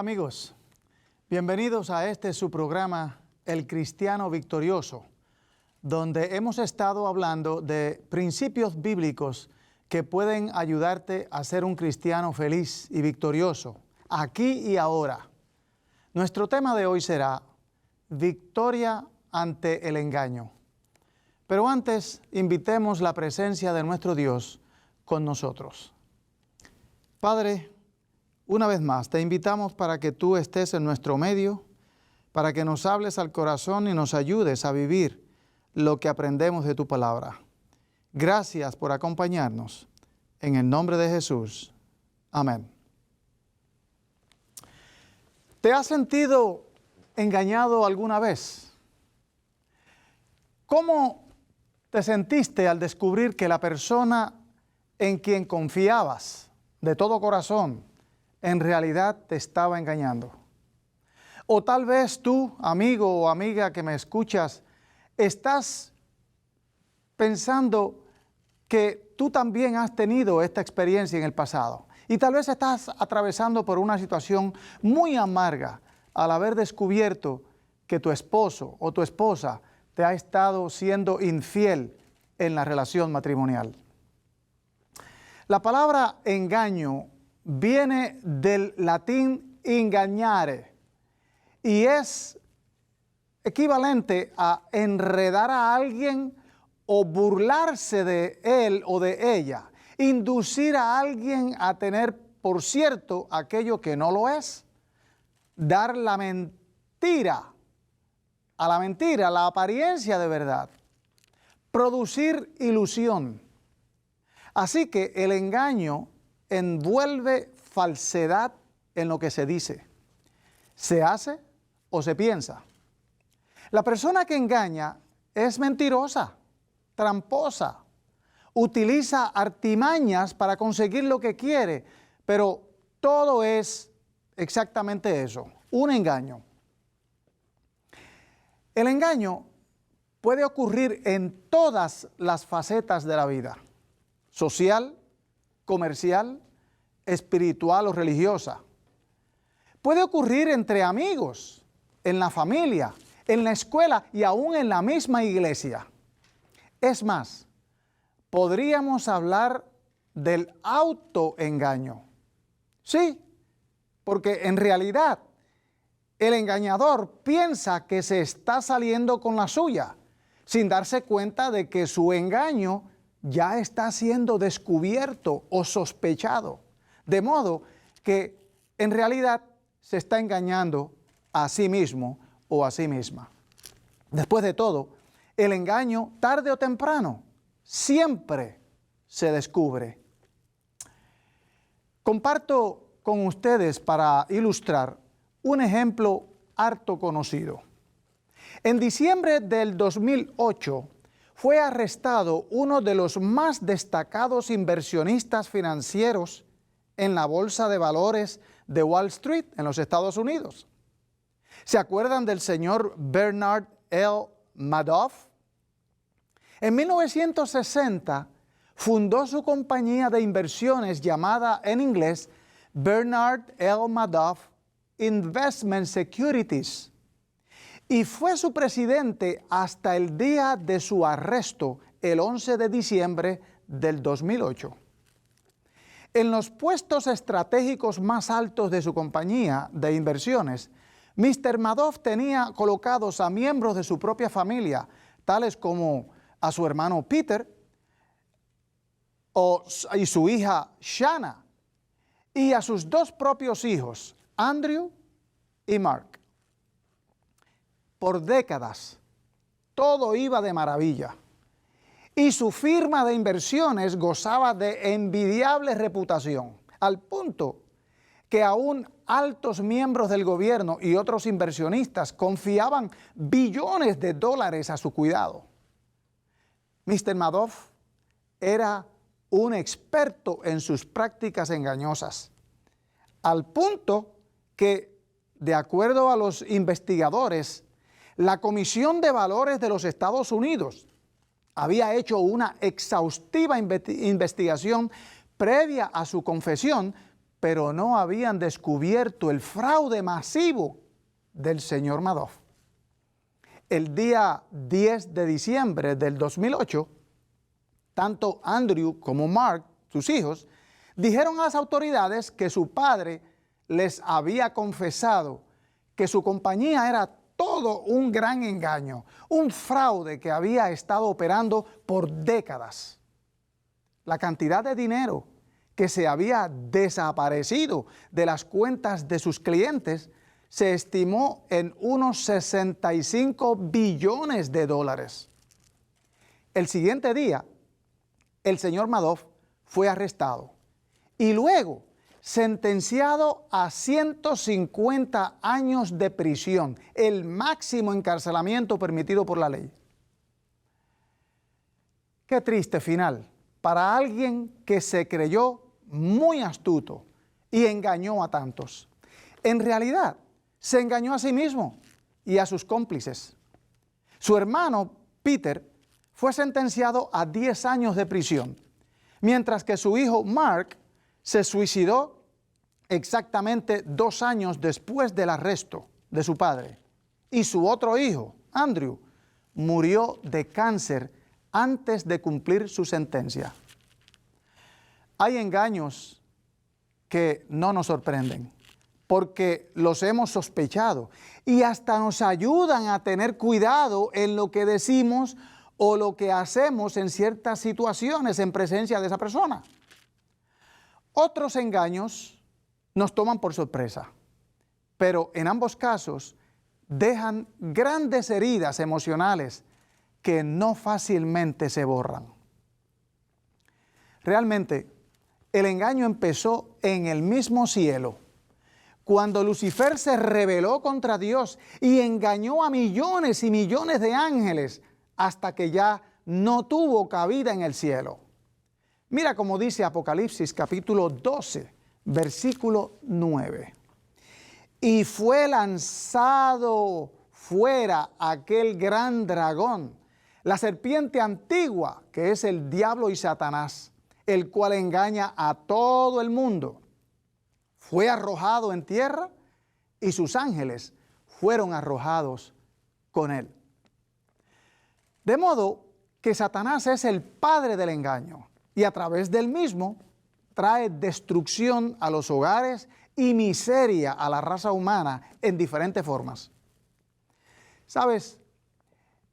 Hola amigos, bienvenidos a este su programa El Cristiano Victorioso, donde hemos estado hablando de principios bíblicos que pueden ayudarte a ser un cristiano feliz y victorioso, aquí y ahora. Nuestro tema de hoy será Victoria ante el engaño. Pero antes, invitemos la presencia de nuestro Dios con nosotros. Padre, una vez más, te invitamos para que tú estés en nuestro medio, para que nos hables al corazón y nos ayudes a vivir lo que aprendemos de tu palabra. Gracias por acompañarnos. En el nombre de Jesús. Amén. ¿Te has sentido engañado alguna vez? ¿Cómo te sentiste al descubrir que la persona en quien confiabas de todo corazón en realidad te estaba engañando? O tal vez tú, amigo o amiga que me escuchas, estás pensando que tú también has tenido esta experiencia en el pasado. Y tal vez estás atravesando por una situación muy amarga al haber descubierto que tu esposo o tu esposa te ha estado siendo infiel en la relación matrimonial. La palabra engaño viene del latín engañare y es equivalente a enredar a alguien o burlarse de él o de ella, inducir a alguien a tener por cierto aquello que no lo es, dar la mentira, a la mentira la apariencia de verdad, producir ilusión. Así que el engaño envuelve falsedad en lo que se dice, se hace o se piensa. La persona que engaña es mentirosa, tramposa, utiliza artimañas para conseguir lo que quiere, pero todo es exactamente eso, un engaño. El engaño puede ocurrir en todas las facetas de la vida, social, comercial, espiritual o religiosa. Puede ocurrir entre amigos, en la familia, en la escuela y aún en la misma iglesia. Es más, podríamos hablar del autoengaño. Sí, porque en realidad el engañador piensa que se está saliendo con la suya, sin darse cuenta de que su engaño ya está siendo descubierto o sospechado, de modo que en realidad se está engañando a sí mismo o a sí misma. Después de todo, el engaño, tarde o temprano, siempre se descubre. Comparto con ustedes para ilustrar un ejemplo harto conocido. En diciembre del 2008 fue arrestado uno de los más destacados inversionistas financieros en la bolsa de valores de Wall Street en los Estados Unidos. ¿Se acuerdan del señor Bernard L. Madoff? En 1960 fundó su compañía de inversiones llamada en inglés Bernard L. Madoff Investment Securities y fue su presidente hasta el día de su arresto, el 11 de diciembre del 2008. En los puestos estratégicos más altos de su compañía de inversiones, Mr. Madoff tenía colocados a miembros de su propia familia, tales como a su hermano Peter y su hija Shanna, y a sus dos propios hijos, Andrew y Mark. Por décadas, todo iba de maravilla, y su firma de inversiones gozaba de envidiable reputación, al punto que aún altos miembros del gobierno y otros inversionistas confiaban billones de dólares a su cuidado. Mr. Madoff era un experto en sus prácticas engañosas, al punto que, de acuerdo a los investigadores, la Comisión de Valores de los Estados Unidos había hecho una exhaustiva investigación previa a su confesión pero no habían descubierto el fraude masivo del señor Madoff. El día 10 de diciembre del 2008, tanto Andrew como Mark, sus hijos, dijeron a las autoridades que su padre les había confesado que su compañía era todo un gran engaño, un fraude que había estado operando por décadas. La cantidad de dinero que se había desaparecido de las cuentas de sus clientes se estimó en unos 65 billones de dólares. El siguiente día, el señor Madoff fue arrestado y luego sentenciado a 150 años de prisión, el máximo encarcelamiento permitido por la ley. Qué triste final para alguien que se creyó muy astuto y engañó a tantos. En realidad, se engañó a sí mismo y a sus cómplices. Su hermano, Peter, fue sentenciado a 10 años de prisión, mientras que su hijo, Mark, se suicidó exactamente 2 años después del arresto de su padre. Y su otro hijo, Andrew, murió de cáncer antes de cumplir su sentencia. Hay engaños que no nos sorprenden, porque los hemos sospechado y hasta nos ayudan a tener cuidado en lo que decimos o lo que hacemos en ciertas situaciones en presencia de esa persona. Otros engaños nos toman por sorpresa, pero en ambos casos dejan grandes heridas emocionales que no fácilmente se borran. Realmente, el engaño empezó en el mismo cielo, cuando Lucifer se rebeló contra Dios y engañó a millones y millones de ángeles hasta que ya no tuvo cabida en el cielo. Mira cómo dice Apocalipsis capítulo 12, versículo 9. Y fue lanzado fuera aquel gran dragón, la serpiente antigua, que es el diablo y Satanás, el cual engaña a todo el mundo. Fue arrojado en tierra y sus ángeles fueron arrojados con él. De modo que Satanás es el padre del engaño y a través del mismo trae destrucción a los hogares y miseria a la raza humana en diferentes formas. ¿Sabes?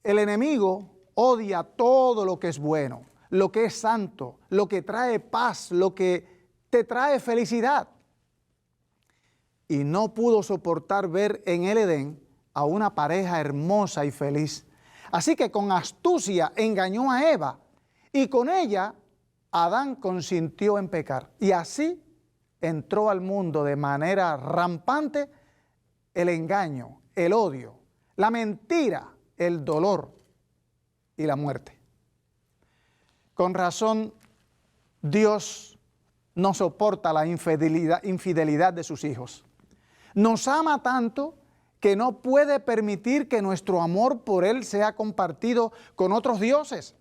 El enemigo odia todo lo que es bueno, lo que es santo, lo que trae paz, lo que te trae felicidad. Y no pudo soportar ver en el Edén a una pareja hermosa y feliz. Así que con astucia engañó a Eva y con ella Adán consintió en pecar. Y así entró al mundo de manera rampante el engaño, el odio, la mentira, el dolor y la muerte. Con razón, Dios no soporta la infidelidad de sus hijos. Nos ama tanto que no puede permitir que nuestro amor por Él sea compartido con otros dioses.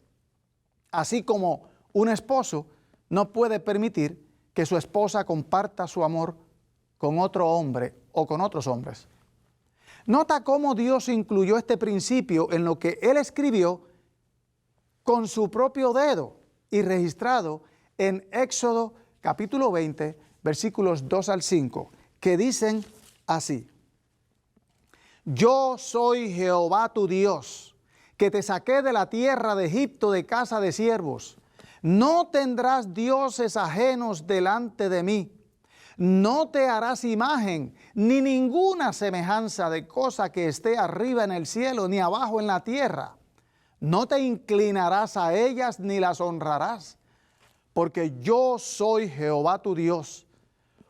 Así como un esposo no puede permitir que su esposa comparta su amor con otro hombre o con otros hombres. Nota cómo Dios incluyó este principio en lo que Él escribió con su propio dedo y registrado en Éxodo capítulo 20, versículos 2 al 5, que dicen así: Yo soy Jehová tu Dios, que te saqué de la tierra de Egipto de casa de siervos. No tendrás dioses ajenos delante de mí. No te harás imagen, ni ninguna semejanza de cosa que esté arriba en el cielo, ni abajo en la tierra. No te inclinarás a ellas, ni las honrarás, porque yo soy Jehová tu Dios,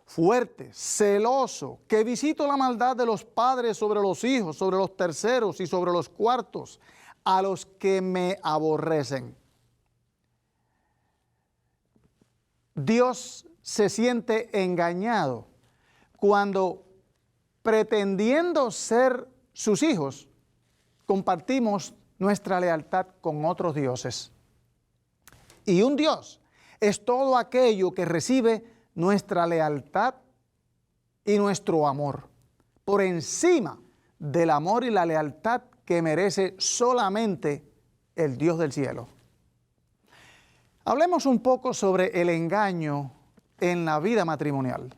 fuerte, celoso, que visito la maldad de los padres sobre los hijos, sobre los terceros y sobre los cuartos, a los que me aborrecen. Dios se siente engañado cuando, pretendiendo ser sus hijos, compartimos nuestra lealtad con otros dioses. Y un Dios es todo aquello que recibe nuestra lealtad y nuestro amor, por encima del amor y la lealtad que merece solamente el Dios del cielo. Hablemos un poco sobre el engaño en la vida matrimonial.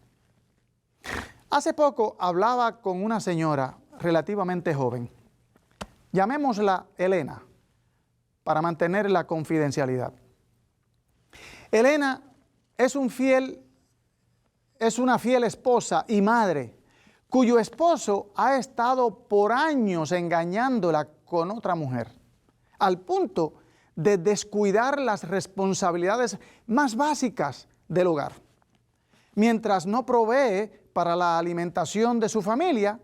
Hace poco hablaba con una señora relativamente joven. Llamémosla Elena, para mantener la confidencialidad. Elena es una fiel esposa y madre, cuyo esposo ha estado por años engañándola con otra mujer, al punto de descuidar las responsabilidades más básicas del hogar. Mientras no provee para la alimentación de su familia,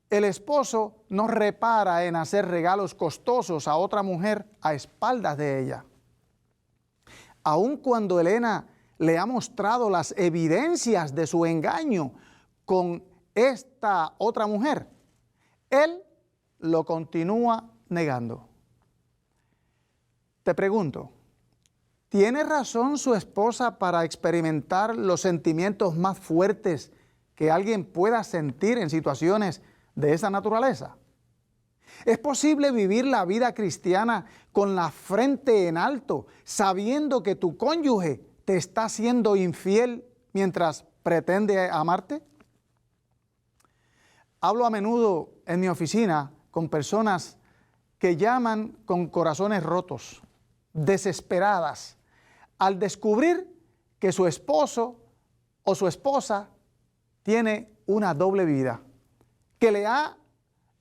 el esposo no repara en hacer regalos costosos a otra mujer a espaldas de ella. Aun cuando Elena le ha mostrado las evidencias de su engaño con esta otra mujer, él lo continúa negando. Te pregunto, ¿tiene razón su esposa para experimentar los sentimientos más fuertes que alguien pueda sentir en situaciones de esa naturaleza? ¿Es posible vivir la vida cristiana con la frente en alto, sabiendo que tu cónyuge te está siendo infiel mientras pretende amarte? Hablo a menudo en mi oficina con personas que llaman con corazones rotos, desesperadas, al descubrir que su esposo o su esposa tiene una doble vida, que le ha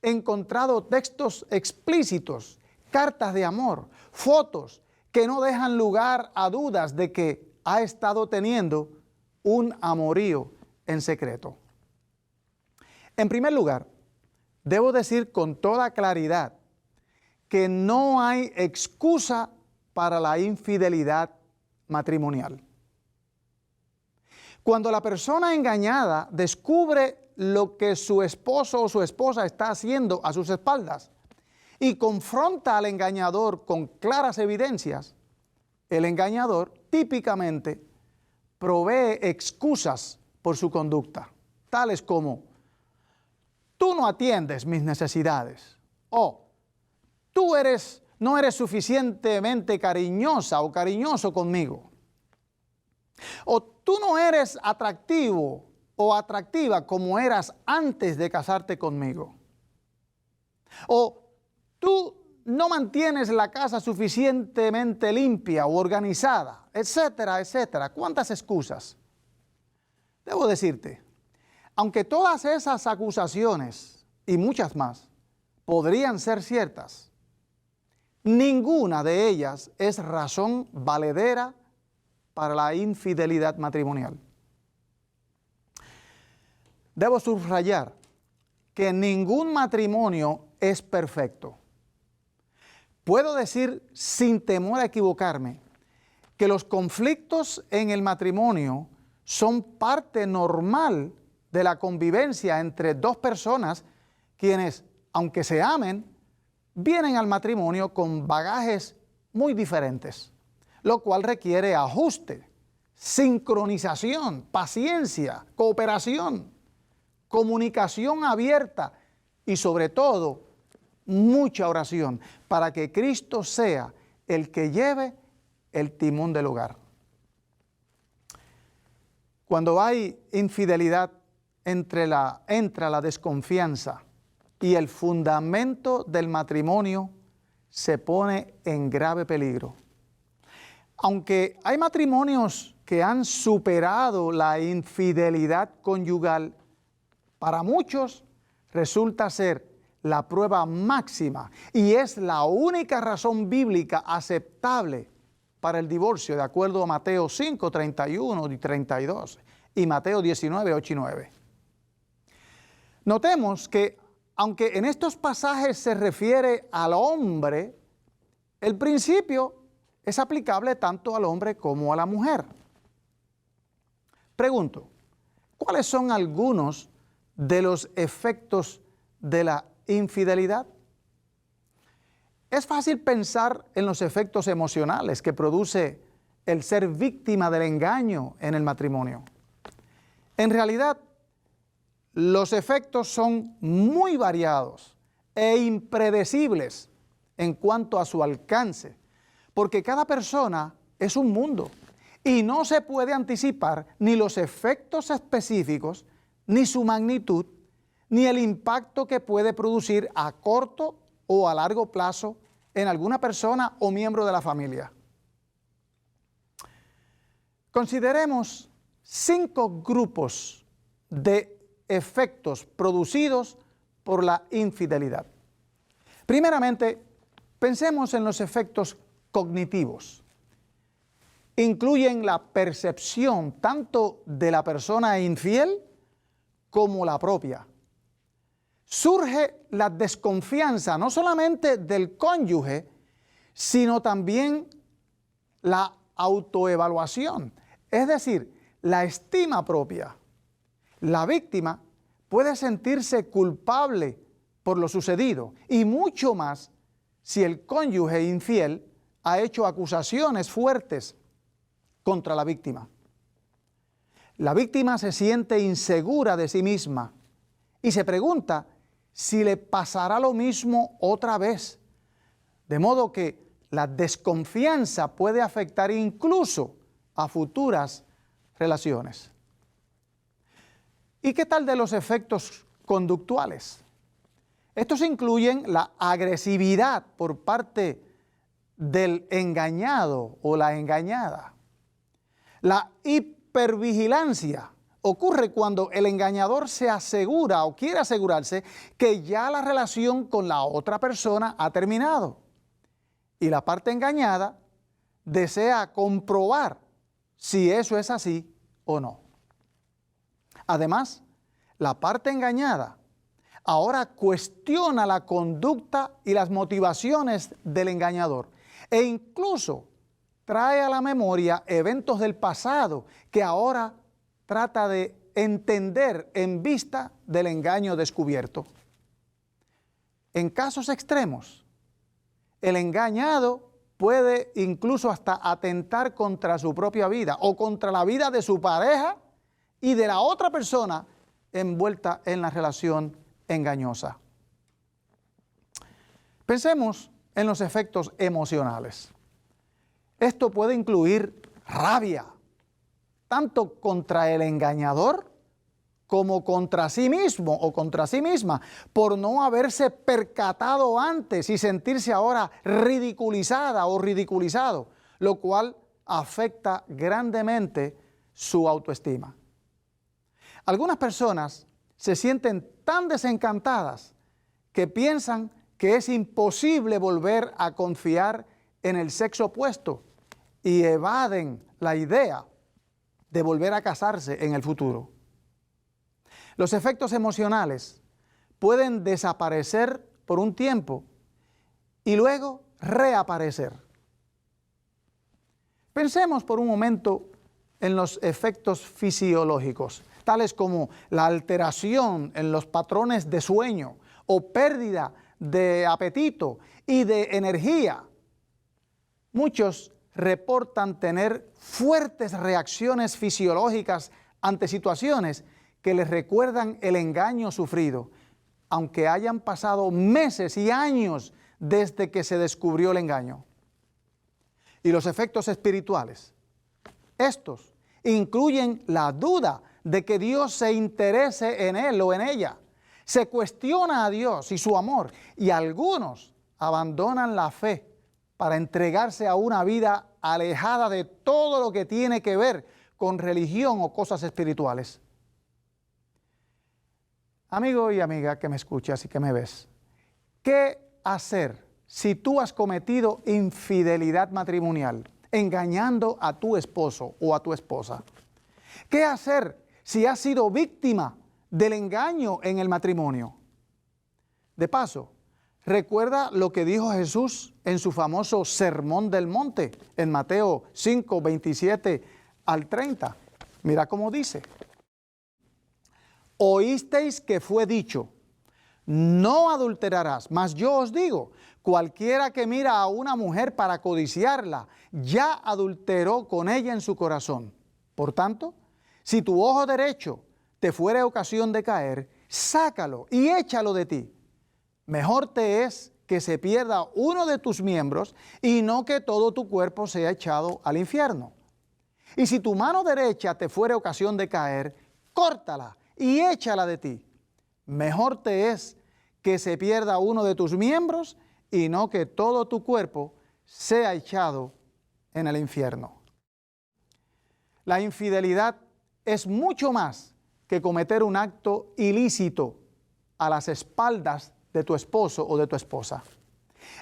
encontrado textos explícitos, cartas de amor, fotos que no dejan lugar a dudas de que ha estado teniendo un amorío en secreto. En primer lugar, debo decir con toda claridad que no hay excusa para la infidelidad matrimonial. Cuando la persona engañada descubre lo que su esposo o su esposa está haciendo a sus espaldas y confronta al engañador con claras evidencias, el engañador típicamente provee excusas por su conducta, tales como: tú no atiendes mis necesidades, o tú no eres suficientemente cariñosa o cariñoso conmigo, o tú no eres atractivo o atractiva como eras antes de casarte conmigo, o tú no mantienes la casa suficientemente limpia o organizada, etcétera, etcétera. ¿Cuántas excusas? Debo decirte, aunque todas esas acusaciones y muchas más podrían ser ciertas, ninguna de ellas es razón valedera para la infidelidad matrimonial. Debo subrayar que ningún matrimonio es perfecto. Puedo decir sin temor a equivocarme que los conflictos en el matrimonio son parte normal de la convivencia entre dos personas quienes, aunque se amen, vienen al matrimonio con bagajes muy diferentes, lo cual requiere ajuste, sincronización, paciencia, cooperación, comunicación abierta y sobre todo mucha oración para que Cristo sea el que lleve el timón del hogar. Cuando hay infidelidad, entra la desconfianza y el fundamento del matrimonio se pone en grave peligro. Aunque hay matrimonios que han superado la infidelidad conyugal, para muchos resulta ser la prueba máxima y es la única razón bíblica aceptable para el divorcio, de acuerdo a Mateo 5, 31 y 32 y Mateo 19, 8 y 9. Notemos que, aunque en estos pasajes se refiere al hombre, el principio es aplicable tanto al hombre como a la mujer. Pregunto, ¿cuáles son algunos de los efectos de la infidelidad? Es fácil pensar en los efectos emocionales que produce el ser víctima del engaño en el matrimonio. En realidad, los efectos son muy variados e impredecibles en cuanto a su alcance, porque cada persona es un mundo y no se puede anticipar ni los efectos específicos, ni su magnitud, ni el impacto que puede producir a corto o a largo plazo en alguna persona o miembro de la familia. Consideremos 5 grupos de efectos producidos por la infidelidad. Primeramente, pensemos en los efectos cognitivos. Incluyen la percepción tanto de la persona infiel como la propia. Surge la desconfianza no solamente del cónyuge, sino también la autoevaluación, es decir, la estima propia. La víctima puede sentirse culpable por lo sucedido y mucho más si el cónyuge infiel ha hecho acusaciones fuertes contra la víctima. La víctima se siente insegura de sí misma y se pregunta si le pasará lo mismo otra vez, de modo que la desconfianza puede afectar incluso a futuras relaciones. ¿Y qué tal de los efectos conductuales? Estos incluyen la agresividad por parte del engañado o la engañada. La hipervigilancia ocurre cuando el engañador se asegura o quiere asegurarse que ya la relación con la otra persona ha terminado. Y la parte engañada desea comprobar si eso es así o no. Además, la parte engañada ahora cuestiona la conducta y las motivaciones del engañador e incluso trae a la memoria eventos del pasado que ahora trata de entender en vista del engaño descubierto. En casos extremos, el engañado puede incluso hasta atentar contra su propia vida o contra la vida de su pareja y de la otra persona envuelta en la relación engañosa. Pensemos en los efectos emocionales. Esto puede incluir rabia, tanto contra el engañador como contra sí mismo o contra sí misma, por no haberse percatado antes y sentirse ahora ridiculizada o ridiculizado, lo cual afecta grandemente su autoestima. Algunas personas se sienten tan desencantadas que piensan que es imposible volver a confiar en el sexo opuesto y evaden la idea de volver a casarse en el futuro. Los efectos emocionales pueden desaparecer por un tiempo y luego reaparecer. Pensemos por un momento en los efectos fisiológicos, tales como la alteración en los patrones de sueño o pérdida de apetito y de energía. Muchos reportan tener fuertes reacciones fisiológicas ante situaciones que les recuerdan el engaño sufrido, aunque hayan pasado meses y años desde que se descubrió el engaño. Y los efectos espirituales, estos incluyen la duda de que Dios se interese en él o en ella. Se cuestiona a Dios y su amor, y algunos abandonan la fe para entregarse a una vida alejada de todo lo que tiene que ver con religión o cosas espirituales. Amigo y amiga que me escuchas y que me ves, ¿qué hacer si tú has cometido infidelidad matrimonial, engañando a tu esposo o a tu esposa? ¿Qué hacer si has sido víctima del engaño en el matrimonio? De paso, recuerda lo que dijo Jesús en su famoso Sermón del Monte, en Mateo 5, 27 al 30. Mira cómo dice: oísteis que fue dicho, no adulterarás, mas yo os digo, cualquiera que mira a una mujer para codiciarla, ya adulteró con ella en su corazón. Por tanto, si tu ojo derecho te fuere ocasión de caer, sácalo y échalo de ti. Mejor te es que se pierda uno de tus miembros y no que todo tu cuerpo sea echado al infierno. Y si tu mano derecha te fuere ocasión de caer, córtala y échala de ti. Mejor te es que se pierda uno de tus miembros y no que todo tu cuerpo sea echado en el infierno. La infidelidad es mucho más que cometer un acto ilícito a las espaldas de tu esposo o de tu esposa.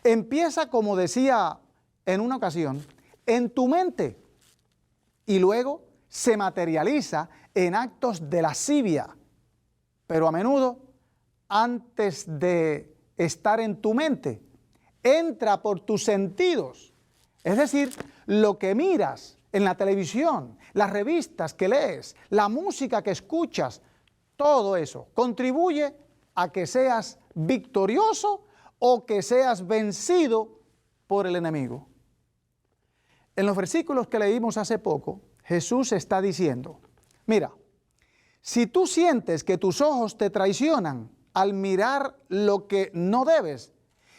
Empieza, como decía en una ocasión, en tu mente y luego se materializa en actos de lascivia, pero a menudo, antes de estar en tu mente, entra por tus sentidos, es decir, lo que miras en la televisión, las revistas que lees, la música que escuchas, todo eso contribuye a que seas victorioso o que seas vencido por el enemigo. En los versículos que leímos hace poco, Jesús está diciendo, mira, si tú sientes que tus ojos te traicionan al mirar lo que no debes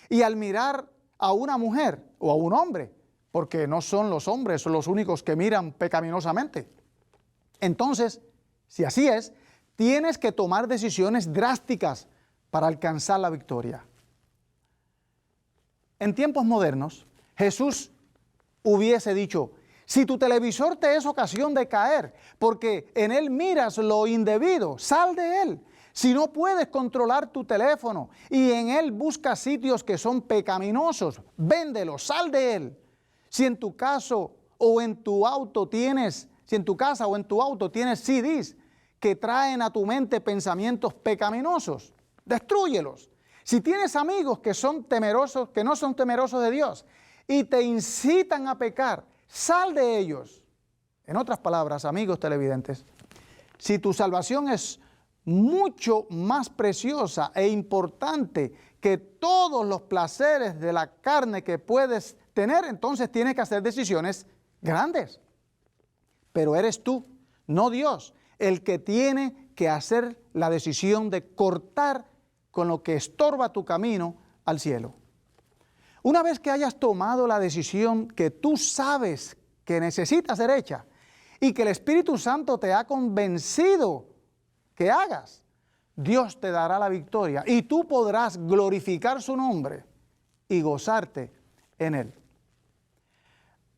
y al mirar a una mujer o a un hombre, porque no son los hombres los únicos que miran pecaminosamente, entonces, si así es, tienes que tomar decisiones drásticas para alcanzar la victoria. En tiempos modernos, Jesús hubiese dicho, si tu televisor te es ocasión de caer, porque en él miras lo indebido, sal de él. Si no puedes controlar tu teléfono y en él buscas sitios que son pecaminosos, véndelo, sal de él. Si en tu caso o en tu auto tienes, si en tu casa o en tu auto tienes CDs que traen a tu mente pensamientos pecaminosos, destrúyelos. Si tienes amigos que son temerosos, que no son temerosos de Dios y te incitan a pecar, sal de ellos. En otras palabras, amigos televidentes, si tu salvación es mucho más preciosa e importante que todos los placeres de la carne que puedes tener, entonces tienes que hacer decisiones grandes. Pero eres tú, no Dios, el que tiene que hacer la decisión de cortar con lo que estorba tu camino al cielo. Una vez que hayas tomado la decisión que tú sabes que necesita ser hecha y que el Espíritu Santo te ha convencido que hagas, Dios te dará la victoria y tú podrás glorificar su nombre y gozarte en él.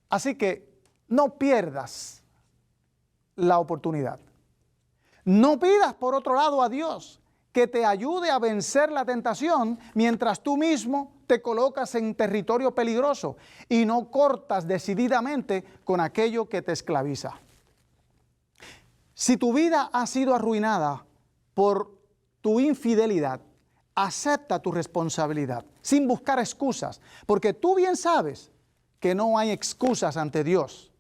Así que no pierdas la oportunidad. No pidas por otro lado a Dios que te ayude a vencer la tentación mientras tú mismo te colocas en territorio peligroso y no cortas decididamente con aquello que te esclaviza. Si tu vida ha sido arruinada por tu infidelidad, acepta tu responsabilidad sin buscar excusas, porque tú bien sabes que no hay excusas ante Dios.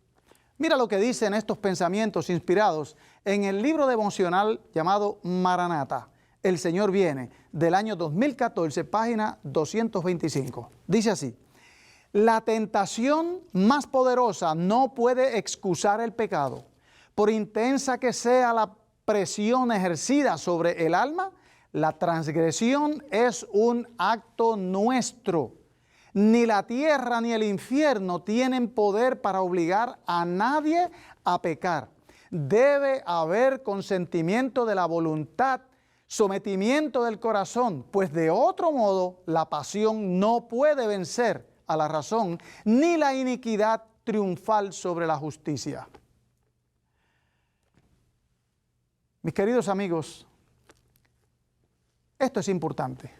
Mira lo que dicen estos pensamientos inspirados en el libro devocional llamado Maranata, El Señor Viene, del año 2014, página 225. Dice así: la tentación más poderosa no puede excusar el pecado. Por intensa que sea la presión ejercida sobre el alma, la transgresión es un acto nuestro. Ni la tierra ni el infierno tienen poder para obligar a nadie a pecar. Debe haber consentimiento de la voluntad, sometimiento del corazón, pues de otro modo la pasión no puede vencer a la razón, ni la iniquidad triunfal sobre la justicia. Mis queridos amigos, esto es importante.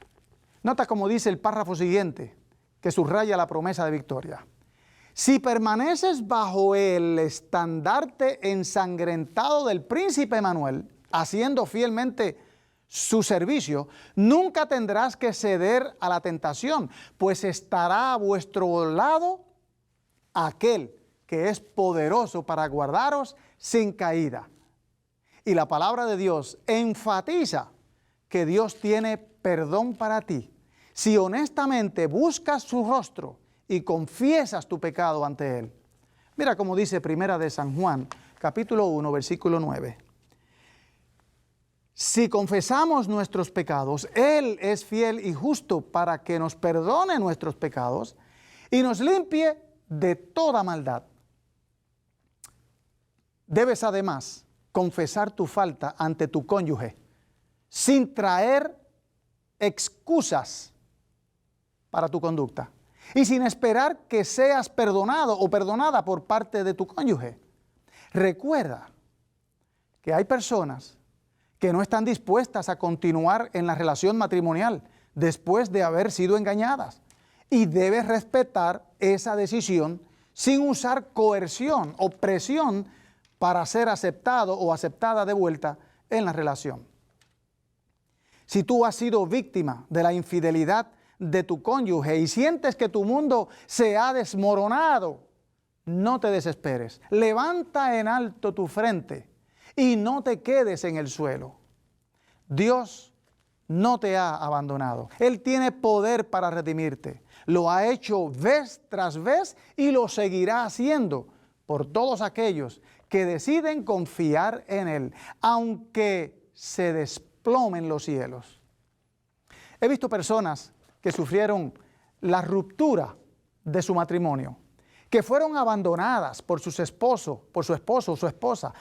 Nota cómo dice el párrafo siguiente, que subraya la promesa de victoria. Si permaneces bajo el estandarte ensangrentado del príncipe Emanuel, haciendo fielmente su servicio, nunca tendrás que ceder a la tentación, pues estará a vuestro lado aquel que es poderoso para guardaros sin caída. Y la palabra de Dios enfatiza que Dios tiene perdón para ti si honestamente buscas su rostro y confiesas tu pecado ante Él. Mira cómo dice Primera de San Juan, capítulo 1, versículo 9. Si confesamos nuestros pecados, Él es fiel y justo para que nos perdone nuestros pecados y nos limpie de toda maldad. Debes además confesar tu falta ante tu cónyuge, sin traer excusas para tu conducta y sin esperar que seas perdonado o perdonada por parte de tu cónyuge. Recuerda que hay personas que no están dispuestas a continuar en la relación matrimonial después de haber sido engañadas, y debes respetar esa decisión sin usar coerción o presión para ser aceptado o aceptada de vuelta en la relación. Si tú has sido víctima de la infidelidad de tu cónyuge y sientes que tu mundo se ha desmoronado, no te desesperes. Levanta en alto tu frente y no te quedes en el suelo. Dios no te ha abandonado. Él tiene poder para redimirte. Lo ha hecho vez tras vez y lo seguirá haciendo por todos aquellos que deciden confiar en Él, aunque se desplomen los cielos. He visto personas que sufrieron la ruptura de su matrimonio, que fueron abandonadas por su esposo o su esposa,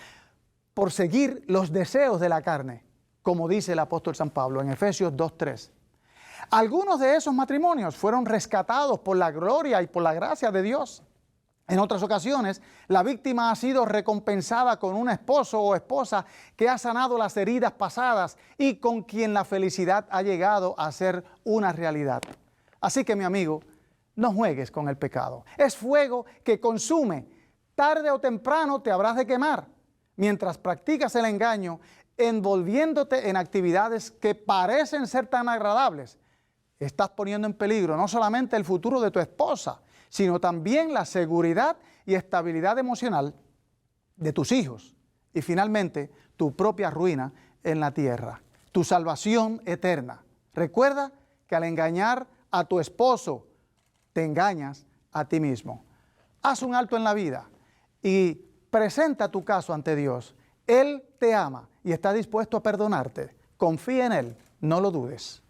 por seguir los deseos de la carne, como dice el apóstol San Pablo en Efesios 2:3. Algunos de esos matrimonios fueron rescatados por la gloria y por la gracia de Dios. En otras ocasiones, la víctima ha sido recompensada con un esposo o esposa que ha sanado las heridas pasadas y con quien la felicidad ha llegado a ser una realidad. Así que, mi amigo, no juegues con el pecado. Es fuego que consume. Tarde o temprano te habrás de quemar mientras practicas el engaño, envolviéndote en actividades que parecen ser tan agradables. Estás poniendo en peligro no solamente el futuro de tu esposa, sino también la seguridad y estabilidad emocional de tus hijos y finalmente tu propia ruina en la tierra, tu salvación eterna. Recuerda que al engañar a tu esposo, te engañas a ti mismo. Haz un alto en la vida y presenta tu caso ante Dios. Él te ama y está dispuesto a perdonarte. Confía en Él, no lo dudes.